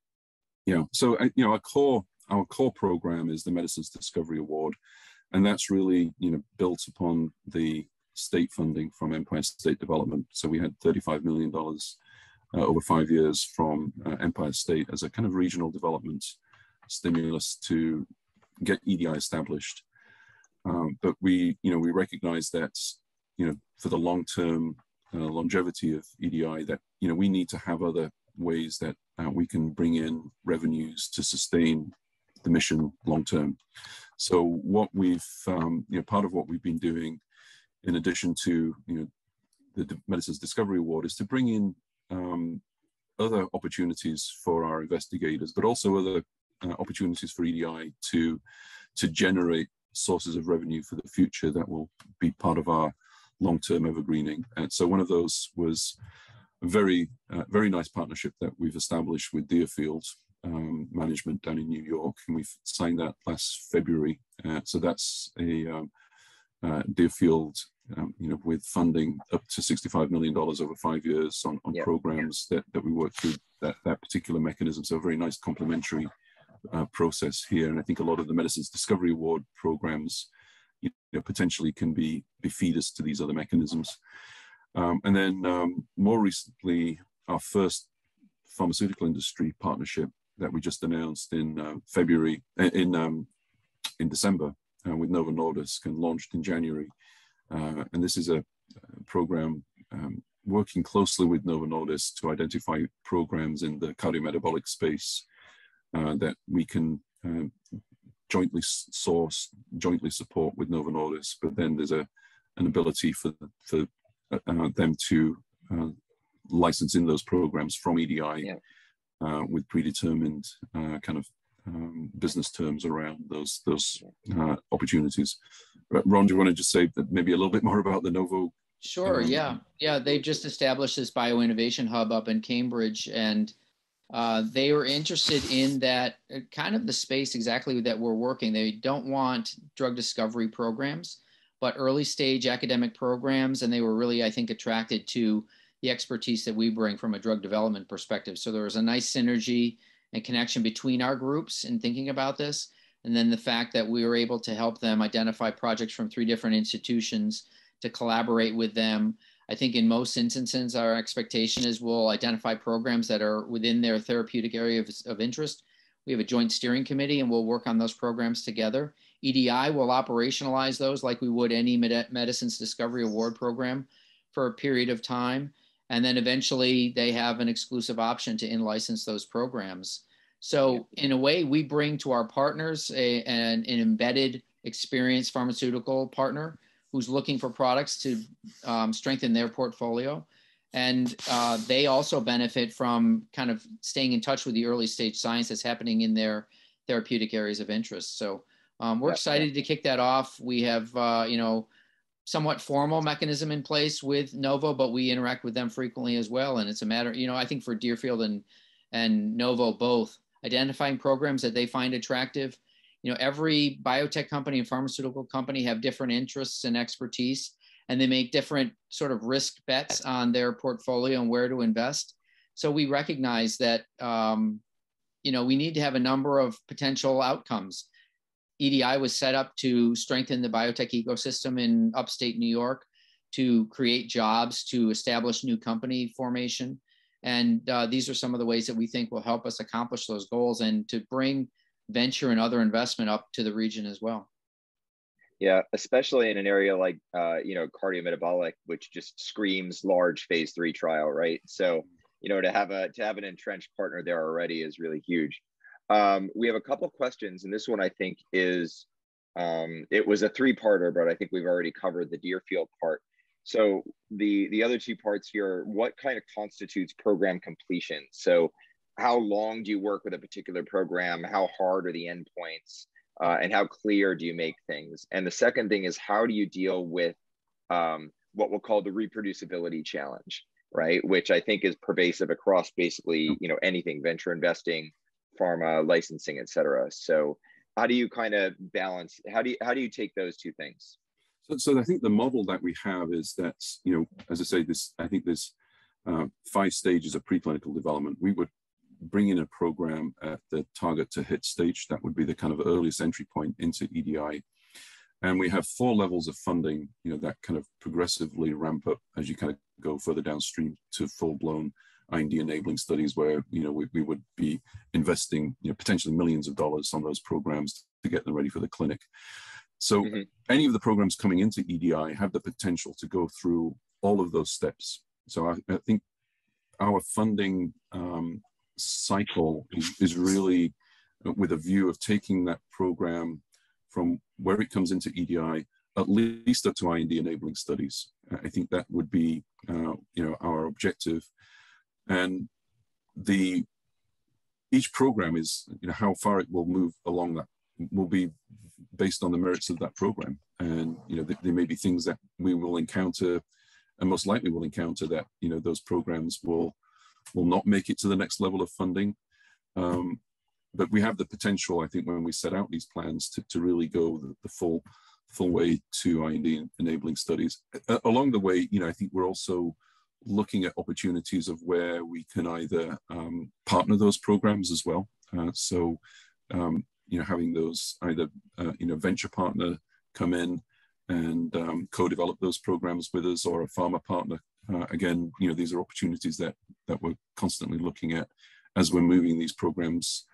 Yeah. So our core program is the Medicines Discovery Award, and that's really built upon the state funding from Empire State Development. So we had $35 million over 5 years from Empire State as a kind of regional development stimulus to get EDI established. But we recognize that, for the long-term longevity of EDI, that, we need to have other ways that we can bring in revenues to sustain the mission long-term. So what we've, part of what we've been doing, in addition to, the Medicines Discovery Award, is to bring in other opportunities for our investigators, but also other opportunities for EDI to generate sources of revenue for the future that will be part of our long-term evergreening. And so one of those was a very nice partnership that we've established with Deerfield management down in New York, and we've signed that last February. So that's a Deerfield, with funding up to $65 million over 5 years on yep. programs that we work through that particular mechanism. So a very nice complementary process here. And I think a lot of the Medicines Discovery Award programs potentially can be feeders to these other mechanisms. And then more recently, our first pharmaceutical industry partnership that we just announced in February, in December, with Novo Nordisk, and launched in January. And this is a program working closely with Novo Nordisk to identify programs in the cardiometabolic space that we can jointly source, jointly support with Novo Nordisk. But then there's an ability for them to license in those programs from EDI, with predetermined kind of business terms around those opportunities. Ron, do you want to just say that maybe a little bit more about the Novo? Sure. Yeah. They've just established this bioinnovation hub up in Cambridge, and they were interested in that kind of the space exactly that we're working. They don't want drug discovery programs, but early stage academic programs. And they were really, I think, attracted to the expertise that we bring from a drug development perspective. So there was a nice synergy and connection between our groups in thinking about this. And then the fact that we were able to help them identify projects from 3 different institutions to collaborate with them. I think in most instances, our expectation is we'll identify programs that are within their therapeutic area of interest. We have a joint steering committee, and we'll work on those programs together. EDI will operationalize those like we would any Medicines Discovery Award program for a period of time. And then eventually they have an exclusive option to in-license those programs. So in a way, we bring to our partners an embedded experienced pharmaceutical partner who's looking for products to strengthen their portfolio. And they also benefit from kind of staying in touch with the early stage science that's happening in their therapeutic areas of interest. So we're excited to kick that off. We have, somewhat formal mechanism in place with Novo, but we interact with them frequently as well. And it's a matter, I think for Deerfield and Novo both, identifying programs that they find attractive. Every biotech company and pharmaceutical company have different interests and expertise, and they make different sort of risk bets on their portfolio and where to invest. So we recognize that, we need to have a number of potential outcomes. EDI was set up to strengthen the biotech ecosystem in upstate New York, to create jobs, to establish new company formation. And these are some of the ways that we think will help us accomplish those goals and to bring venture and other investment up to the region as well. Yeah, especially in an area like, cardiometabolic, which just screams large phase 3 trial, right? So, to have an entrenched partner there already is really huge. We have a couple questions, and this one I think is, it was a 3-parter, but I think we've already covered the Deerfield part. So the other 2 parts here, what kind of constitutes program completion? So how long do you work with a particular program? How hard are the endpoints? And how clear do you make things? And the second thing is, how do you deal with what we'll call the reproducibility challenge, right? Which I think is pervasive across basically, anything, venture investing, pharma, licensing, et cetera. So how do you kind of balance, how do you take those 2 things? So I think the model that we have is that, as I say, I think there's 5 stages of preclinical development. We would bring in a program at the target to hit stage. That would be the kind of earliest entry point into EDI. And we have 4 levels of funding, that kind of progressively ramp up as you kind of go further downstream to full-blown IND enabling studies where, we would be investing, potentially millions of dollars on those programs to get them ready for the clinic. So any of the programs coming into EDI have the potential to go through all of those steps. So I think our funding cycle is really with a view of taking that program from where it comes into EDI, at least up to IND enabling studies. I think that would be, our objective. And each program is, how far it will move along that will be based on the merits of that program. And, there may be things that we will encounter, and most likely will encounter that, those programs will not make it to the next level of funding. But we have the potential, I think, when we set out these plans to really go the full way to IND enabling studies. Along the way, I think we're also looking at opportunities of where we can either partner those programs as well. Having those either, venture partner come in and co-develop those programs with us, or a pharma partner. Again, these are opportunities that we're constantly looking at as we're moving these programs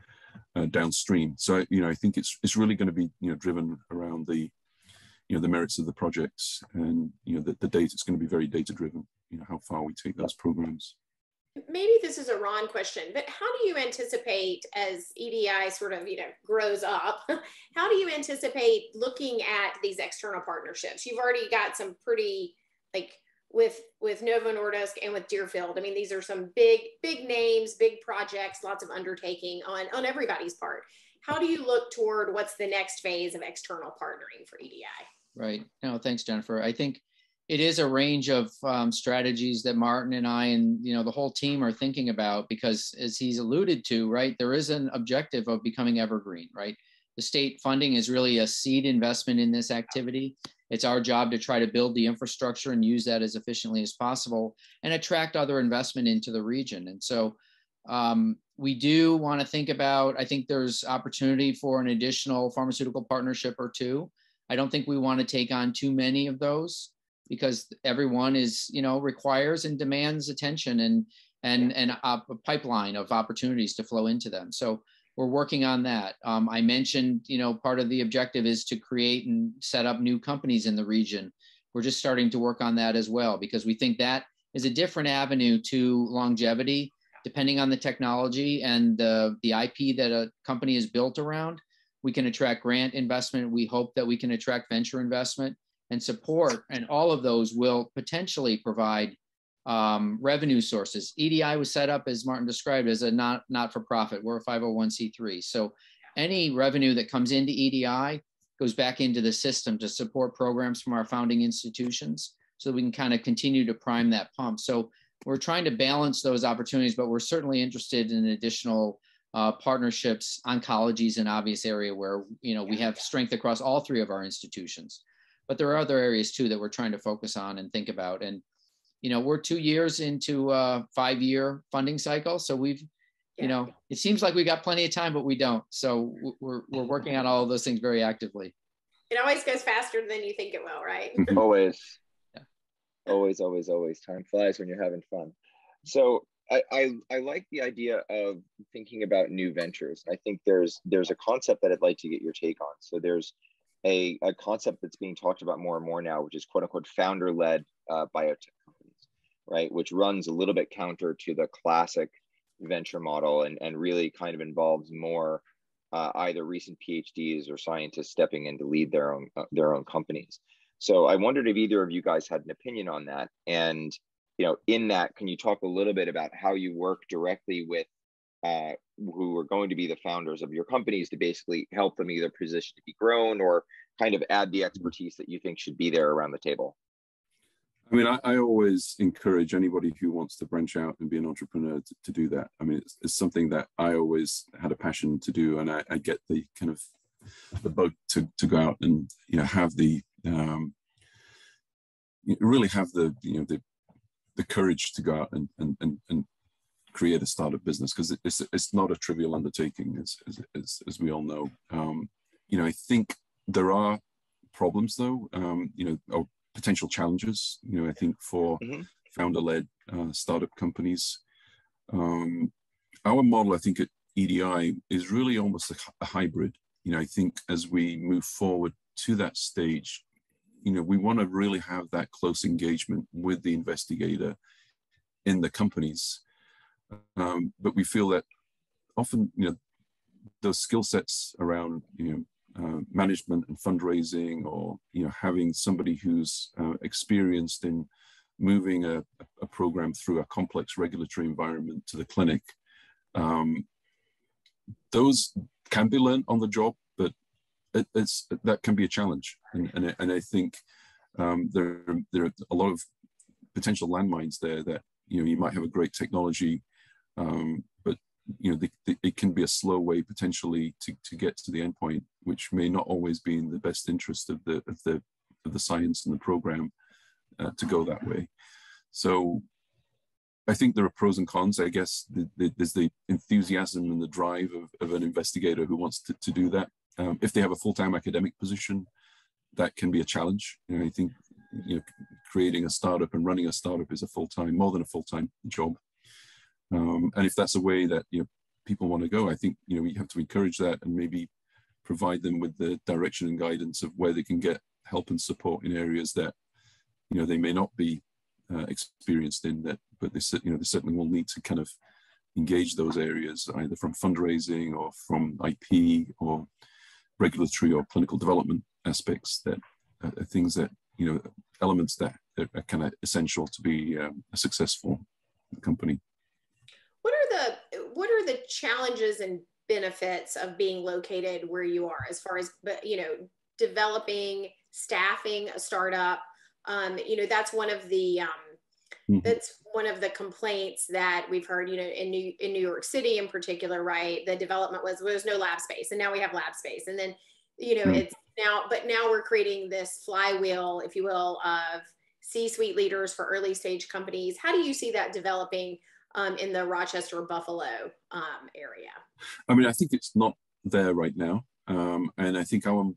downstream. So I think it's really going to be driven around the the merits of the projects, and the data. It's going to be very data driven. How far we take those programs. Maybe this is a Ron question, but how do you anticipate, as EDI sort of grows up, how do you anticipate looking at these external partnerships? You've already got some pretty, like with Novo Nordisk and with Deerfield. I mean, these are some big names, big projects, lots of undertaking on everybody's part. How do you look toward what's the next phase of external partnering for EDI? Right. No, thanks, Jennifer. I think it is a range of strategies that Martin and I and the whole team are thinking about, because as he's alluded to, right, there is an objective of becoming evergreen, right? The state funding is really a seed investment in this activity. It's our job to try to build the infrastructure and use that as efficiently as possible and attract other investment into the region. And so we do want to think about, I think there's opportunity for an additional pharmaceutical partnership or two. I don't think we want to take on too many of those, because everyone is, requires and demands attention and a pipeline of opportunities to flow into them. So we're working on that. I mentioned, part of the objective is to create and set up new companies in the region. We're just starting to work on that as well, because we think that is a different avenue to longevity, depending on the technology and the IP that a company is built around. We can attract grant investment. We hope that we can attract venture investment and support, and all of those will potentially provide revenue sources. EDI was set up, as Martin described, as a not-for-profit. We're a 501c3. So any revenue that comes into EDI goes back into the system to support programs from our founding institutions, so we can kind of continue to prime that pump. So we're trying to balance those opportunities, but we're certainly interested in additional partnerships. Oncology is an obvious area where we have strength across all three of our institutions. But there are other areas too that we're trying to focus on and think about. And, we're 2 years into a 5-year funding cycle. So we've, it seems like we got plenty of time, but we don't. So we're working on all of those things very actively. It always goes faster than you think it will, right? Always. Yeah. Always. Time flies when you're having fun. So I like the idea of thinking about new ventures. I think there's a concept that I'd like to get your take on. So there's a concept that's being talked about more and more now, which is quote unquote founder-led biotech companies, right? Which runs a little bit counter to the classic venture model and really kind of involves more either recent PhDs or scientists stepping in to lead their own companies. So I wondered if either of you guys had an opinion on that. And, in that, can you talk a little bit about how you work directly with who are going to be the founders of your companies to basically help them either position to be grown or kind of add the expertise that you think should be there around the table? I mean, I always encourage anybody who wants to branch out and be an entrepreneur to do that. I mean, it's something that I always had a passion to do, and I get the kind of the bug to go out and have the really have the the courage to go out and create a startup business, because it's not a trivial undertaking, as we all know. I think there are problems though, or potential challenges. I think for founder-led startup companies, our model, I think at EDI, is really almost a hybrid. I think as we move forward to that stage, we want to really have that close engagement with the investigator in the companies. But we feel that often, those skill sets around, management and fundraising, or, having somebody who's experienced in moving a program through a complex regulatory environment to the clinic, those can be learned on the job, but that can be a challenge. And I think there are a lot of potential landmines there that, you might have a great technology, but it can be a slow way potentially to get to the endpoint, which may not always be in the best interest of the science and the program to go that way. So I think there are pros and cons. I guess there's the enthusiasm and the drive of an investigator who wants to do that. If they have a full-time academic position, that can be a challenge. I think creating a startup and running a startup is more than a full-time job. And if that's a way that people want to go. I think, you know, we have to encourage that and maybe provide them with the direction and guidance of where they can get help and support in areas that, you know, they may not be experienced in, that, but they, you know, they certainly will need to kind of engage those areas, either from fundraising or from IP or regulatory or clinical development aspects, that are things that, you know, elements that are kind of essential to be a successful company. What are the challenges and benefits of being located where you are, as far as, you know, developing, staffing a startup? You know, that's one of the that's one of the complaints that we've heard, you know, in New York City in particular, right? The development was no lab space, and now we have lab space. And then, you know, it's now we're creating this flywheel, if you will, of C-suite leaders for early stage companies. How do you see that developing in the Rochester, Buffalo area? I mean, I think it's not there right now. And I think our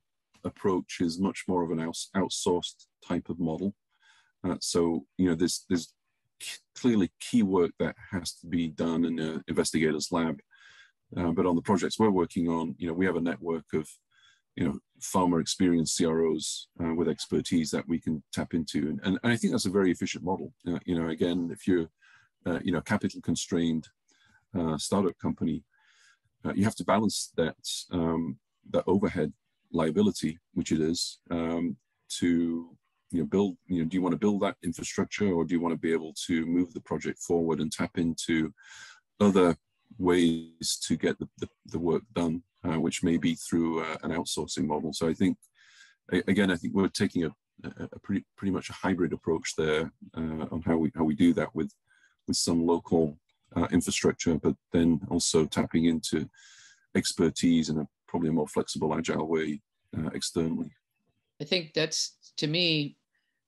approach is much more of an outsourced type of model. So, you know, there's clearly key work that has to be done in an investigator's lab. But on the projects we're working on, you know, we have a network of, you know, pharma experienced CROs with expertise that we can tap into. And I think that's a very efficient model. You know, again, if you're, you know, capital constrained startup company, you have to balance that, that overhead liability, which it is, to, you know, build, you know, do you want to build that infrastructure, or do you want to be able to move the project forward and tap into other ways to get the work done, which may be through an outsourcing model. So I think, again, I think we're taking a pretty much a hybrid approach there on how we do that with some local infrastructure, but then also tapping into expertise in probably a more flexible, agile way externally. I think that's, to me,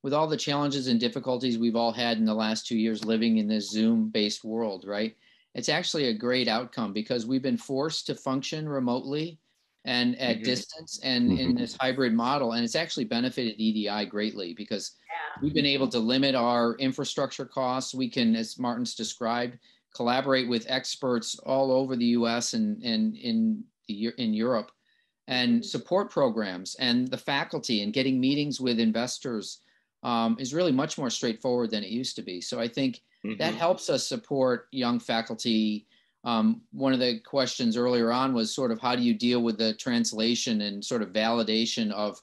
with all the challenges and difficulties we've all had in the last 2 years living in this Zoom-based world, right? It's actually a great outcome, because we've been forced to function remotely and at distance and in this hybrid model. And it's actually benefited EDI greatly, because we've been able to limit our infrastructure costs. We can, as Martin's described, collaborate with experts all over the US and in Europe, and support programs and the faculty, and getting meetings with investors is really much more straightforward than it used to be. So I think that helps us support young faculty. One of the questions earlier on was sort of, how do you deal with the translation and sort of validation of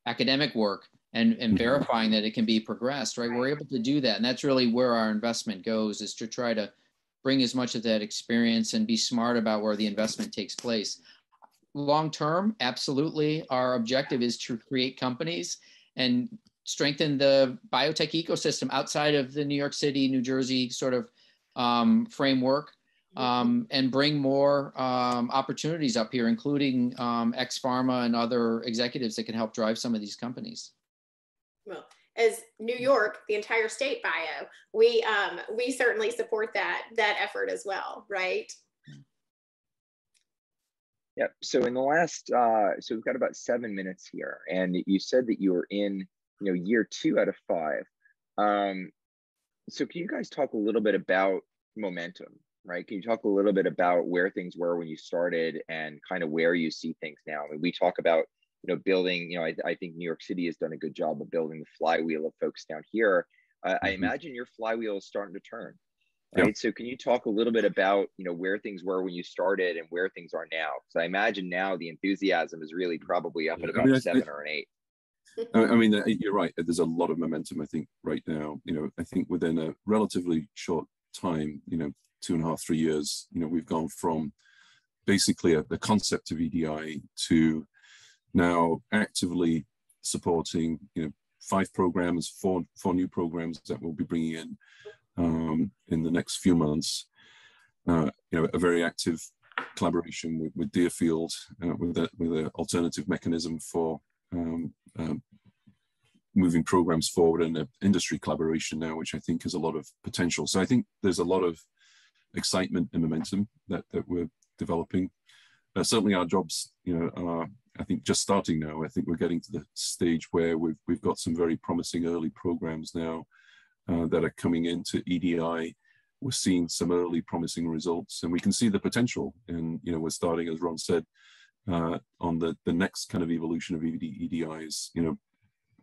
academic work and verifying that it can be progressed, right? We're able to do that. And that's really where our investment goes, is to try to bring as much of that experience and be smart about where the investment takes place. Long term, absolutely, our objective is to create companies and strengthen the biotech ecosystem outside of the New York City, New Jersey sort of framework, and bring more opportunities up here, including ex-pharma and other executives that can help drive some of these companies. Well, as New York, the entire state bio, we certainly support that effort as well, right? Yeah. So in the last, so we've got about 7 minutes here, and you said that you were in, you know, year 2 out of 5. So can you guys talk a little bit about momentum, right? Can you talk a little bit about where things were when you started and kind of where you see things now? I mean, we talk about, you know, building, you know, I think New York City has done a good job of building the flywheel of folks down here. I imagine your flywheel is starting to turn. Right. So can you talk a little bit about, you know, where things were when you started and where things are now? Because I imagine now the enthusiasm is really probably up at about 7 or an 8. I mean, you're right. There's a lot of momentum, I think, right now. You know, I think within a relatively short time, you know, 2.5, 3 years, you know, we've gone from basically the concept of EDI to now actively supporting, you know, 5 programs, four new programs that we'll be bringing in the next few months. You know, a very active collaboration with Deerfield, with an alternative mechanism for moving programs forward, and an industry collaboration now, which I think has a lot of potential. So I think there's a lot of excitement and momentum that we're developing. Certainly our jobs, you know, are, I think, just starting now. I think we're getting to the stage where we've got some very promising early programs now that are coming into EDI we're seeing some early promising results, and we can see the potential. And we're starting, as Ron said, on the next kind of evolution of EDIs.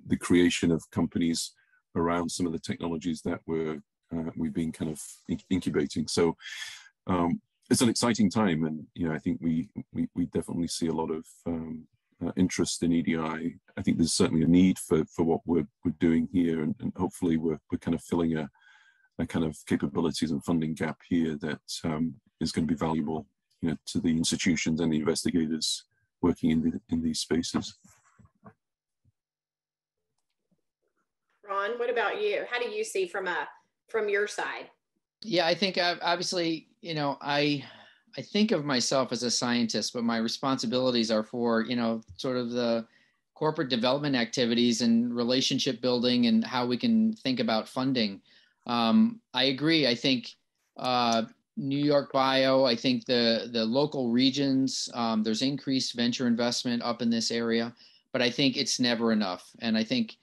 The creation of companies around some of the technologies that we've been kind of incubating. So it's an exciting time, and I think we definitely see a lot of interest in EDI. I think there's certainly a need for what we're doing here, and hopefully we're kind of filling a kind of capabilities and funding gap here that is going to be valuable, to the institutions and the investigators working in these spaces. Ron, what about you? How do you see from your side? Yeah, I think obviously, I think of myself as a scientist, but my responsibilities are for, sort of the corporate development activities and relationship building and how we can think about funding. I agree. I think New York Bio, I think the local regions, there's increased venture investment up in this area, but I think it's never enough. And I think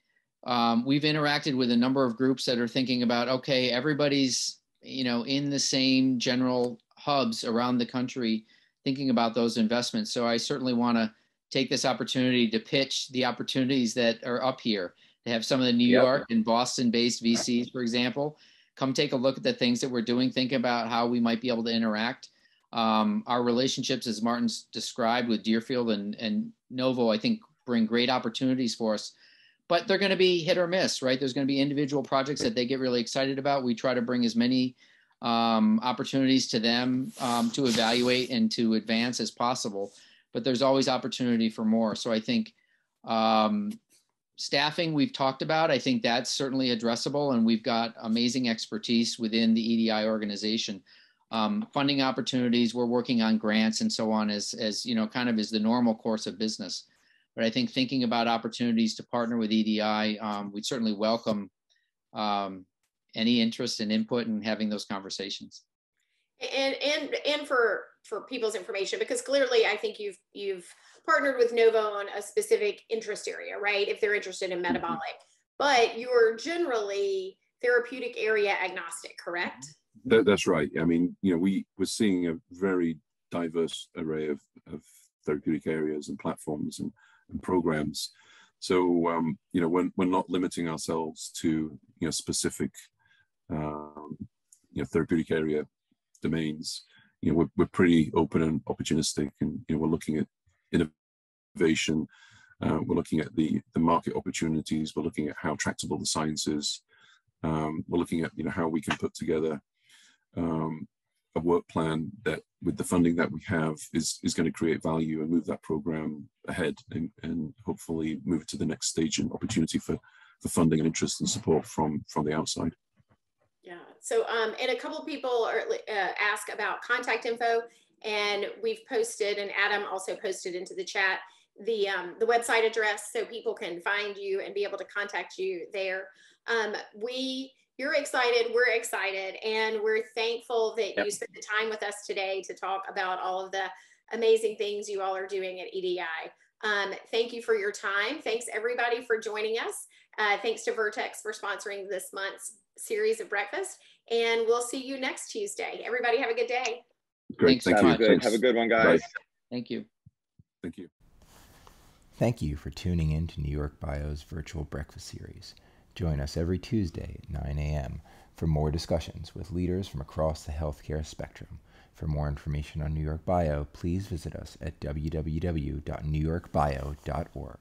we've interacted with a number of groups that are thinking about, okay, everybody's, in the same general hubs around the country, thinking about those investments. So I certainly want to take this opportunity to pitch the opportunities that are up here, to have some of the New York and Boston-based VCs, for example, come take a look at the things that we're doing, think about how we might be able to interact. Our relationships, as Martin's described, with Deerfield and Novo, I think bring great opportunities for us. But they're going to be hit or miss, right? There's going to be individual projects that they get really excited about. We try to bring as many opportunities to them to evaluate and to advance as possible. But there's always opportunity for more. So I think staffing we've talked about, I think that's certainly addressable. And we've got amazing expertise within the EDI organization. Funding opportunities, we're working on grants and so on as kind of is the normal course of business. But I think thinking about opportunities to partner with EDI, we'd certainly welcome any interest and input in having those conversations. And for people's information, because clearly I think you've partnered with Novo on a specific interest area, right? If they're interested in metabolic, but you're generally therapeutic area agnostic, correct? That's right. I mean, we're seeing a very diverse array of therapeutic areas and platforms and programs. So, we're not limiting ourselves to, specific, therapeutic area domains. We're pretty open and opportunistic, and, we're looking at innovation. We're looking at the market opportunities. We're looking at how tractable the science is. We're looking at, how we can put together a work plan that, with the funding that we have, is going to create value and move that program ahead, and hopefully move it to the next stage and opportunity for funding and interest and support from the outside. Yeah. So, and a couple of people ask about contact info, and we've posted, and Adam also posted into the chat, the website address so people can find you and be able to contact you there. You're excited, we're excited, and we're thankful that you spent the time with us today to talk about all of the amazing things you all are doing at EDI. Thank you for your time. Thanks everybody for joining us. Thanks to Vertex for sponsoring this month's series of breakfast, and we'll see you next Tuesday. Everybody have a good day. Great, thank you. Have a good one, guys. Bye. Thank you. Thank you. Thank you for tuning in to New York Bio's Virtual Breakfast Series. Join us every Tuesday at 9 a.m. for more discussions with leaders from across the healthcare spectrum. For more information on New York Bio, please visit us at www.newyorkbio.org.